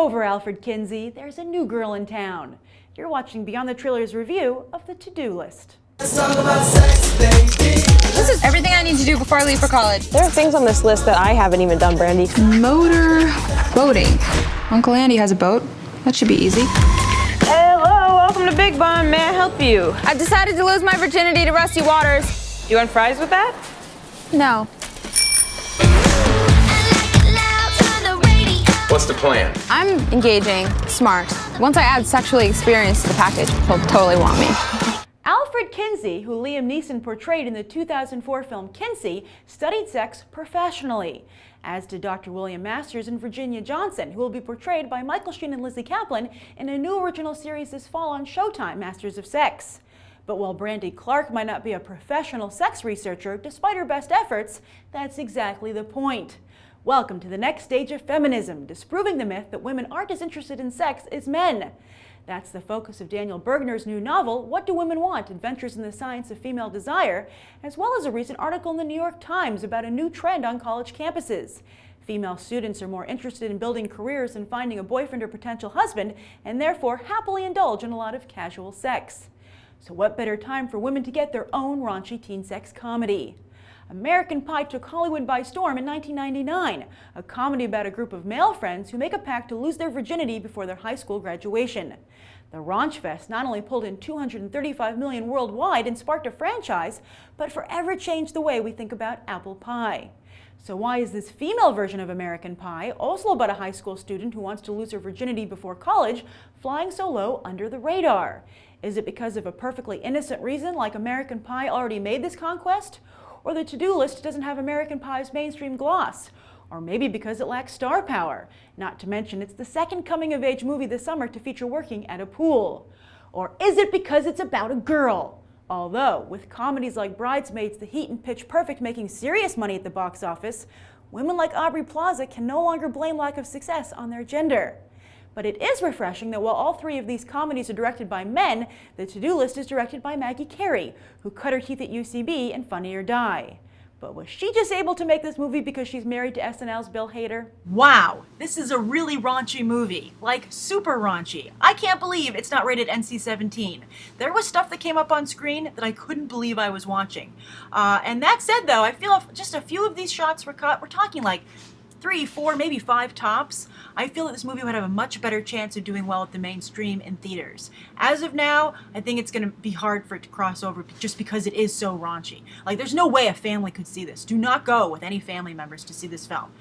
over, Alfred Kinsey. There's a new girl in town. You're watching Beyond the Trailers review of the to-do list. Let's talk about sex, baby. This is everything I need to do before I leave for college. There are things on this list that I haven't even done, Brandy. Motor boating. Uncle Andy has a boat. That should be easy. Hello, welcome to Big Bun. May I help you? I've decided to lose my virginity to rusty waters. You want fries with that? No. What's the plan? I'm engaging, smart. Once I add sexually experienced to the package, he'll totally want me. Alfred Kinsey, who Liam Neeson portrayed in the 2004 film Kinsey, studied sex professionally, as did Dr. William Masters and Virginia Johnson, who will be portrayed by Michael Sheen and Lizzie Kaplan in a new original series this fall on Showtime, Masters of Sex. But while Brandy Clark might not be a professional sex researcher, despite her best efforts, that's exactly the point. Welcome to the next stage of feminism, disproving the myth that women aren't as interested in sex as men. That's the focus of Daniel Bergner's new novel, What Do Women Want? Adventures in the Science of Female Desire, as well as a recent article in the New York Times about a new trend on college campuses. Female students are more interested in building careers than finding a boyfriend or potential husband, and therefore happily indulge in a lot of casual sex. So what better time for women to get their own raunchy teen sex comedy? American Pie took Hollywood by storm in 1999, a comedy about a group of male friends who make a pact to lose their virginity before their high school graduation. The Raunch Fest not only pulled in $235 million worldwide and sparked a franchise, but forever changed the way we think about apple pie. So why is this female version of American Pie, also about a high school student who wants to lose her virginity before college, flying so low under the radar? Is it because of a perfectly innocent reason, like American Pie already made this conquest? Or the to-do list doesn't have American Pie's mainstream gloss? Or maybe because it lacks star power? Not to mention it's the second coming-of-age movie this summer to feature working at a pool. Or is it because it's about a girl? Although, with comedies like Bridesmaids, The Heat, and Pitch Perfect making serious money at the box office, women like Aubrey Plaza can no longer blame lack of success on their gender. But it is refreshing that while all three of these comedies are directed by men, the to-do list is directed by Maggie Carey, who cut her teeth at UCB in Funny or Die. But was she just able to make this movie because she's married to SNL's Bill Hader? Wow, this is a really raunchy movie. Like, super raunchy. I can't believe it's not rated NC-17. There was stuff that came up on screen that I couldn't believe I was watching. And that said, though, I feel just a few of these shots were cut. We're talking like 3, 4, maybe 5 tops. I feel that this movie would have a much better chance of doing well at the mainstream in theaters. As of now, I think it's going to be hard for it to cross over just because it is so raunchy. Like, there's no way a family could see this. Do not go with any family members to see this film.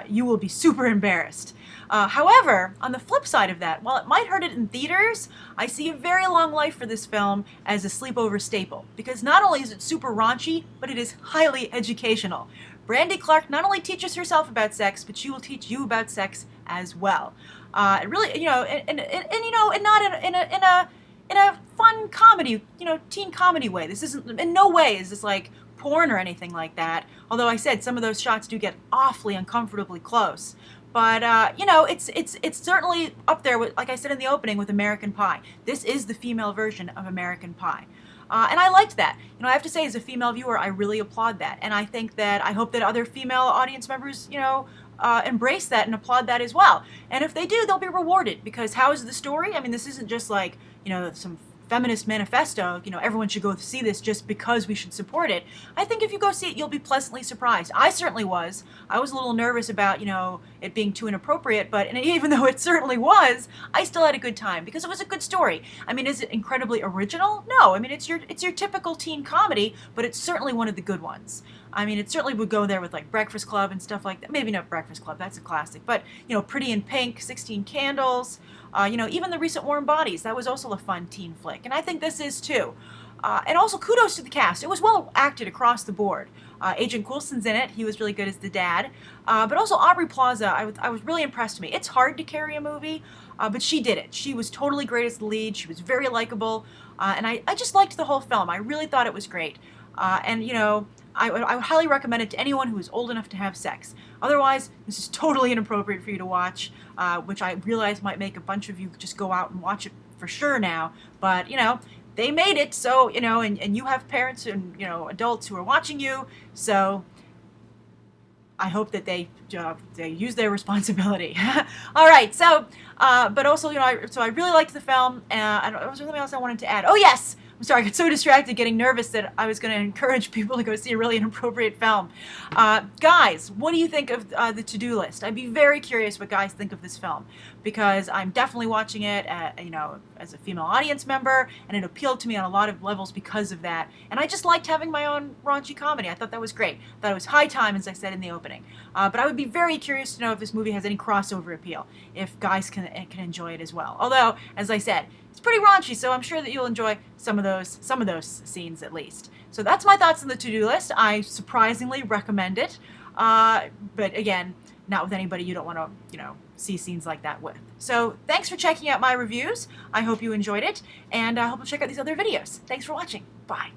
You will be super embarrassed. However, on the flip side of that, while it might hurt it in theaters, I see a very long life for this film as a sleepover staple. Because not only is it super raunchy, but it is highly educational. Brandy Clark not only teaches herself about sex, but she will teach you about sex as well. It really, you know, and not in a fun comedy, teen comedy way. This isn't, in no way is this like porn or anything like that. Although I said some of those shots do get awfully uncomfortably close. But it's certainly up there with, like I said in the opening, with American Pie. This is the female version of American Pie. And I liked that. I have to say, as a female viewer, I really applaud that. And I think that, I hope that other female audience members, embrace that and applaud that as well. And if they do, they'll be rewarded, because how is the story? I mean, this isn't just like, some feminist manifesto, everyone should go see this just because we should support it. I think if you go see it, you'll be pleasantly surprised. I certainly was. I was a little nervous about, it being too inappropriate, and even though it certainly was, I still had a good time because it was a good story. I mean, is it incredibly original? No. I mean, it's your typical teen comedy, but it's certainly one of the good ones. I mean, it certainly would go there with like Breakfast Club and stuff like that. Maybe not Breakfast Club, that's a classic, but Pretty in Pink, 16 Candles, even the recent Warm Bodies, that was also a fun teen flick, and I think this is too. And also kudos to the cast. It was well acted across the board. Agent Coulson's in it. He was really good as the dad. But also Aubrey Plaza, I was really impressed with me. It's hard to carry a movie, but she did it. She was totally great as the lead. She was very likable, and I just liked the whole film. I really thought it was great. I would highly recommend it to anyone who is old enough to have sex. Otherwise, this is totally inappropriate for you to watch, which I realize might make a bunch of you just go out and watch it for sure now. But, they made it, so, and you have parents and, adults who are watching you, so I hope that they use their responsibility. All right, so but also, you know, I really liked the film. And there was something else I wanted to add. Oh yes, I'm sorry, I got so distracted getting nervous that I was going to encourage people to go see a really inappropriate film. Guys, what do you think of the to-do list? I'd be very curious what guys think of this film, because I'm definitely watching it, you know, as a female audience member, and it appealed to me on a lot of levels because of that. And I just liked having my own raunchy comedy. I thought that was great. I thought it was high time, as I said in the opening. But I would be very curious to know if this movie has any crossover appeal, if guys can enjoy it as well. Although, as I said, it's pretty raunchy, so I'm sure that you'll enjoy some of those scenes at least. So that's my thoughts on the to-do list. I surprisingly recommend it, but again, not with anybody you don't want to, you know, see scenes like that with. So thanks for checking out my reviews. I hope you enjoyed it, and I hope you'll check out these other videos. Thanks for watching. Bye.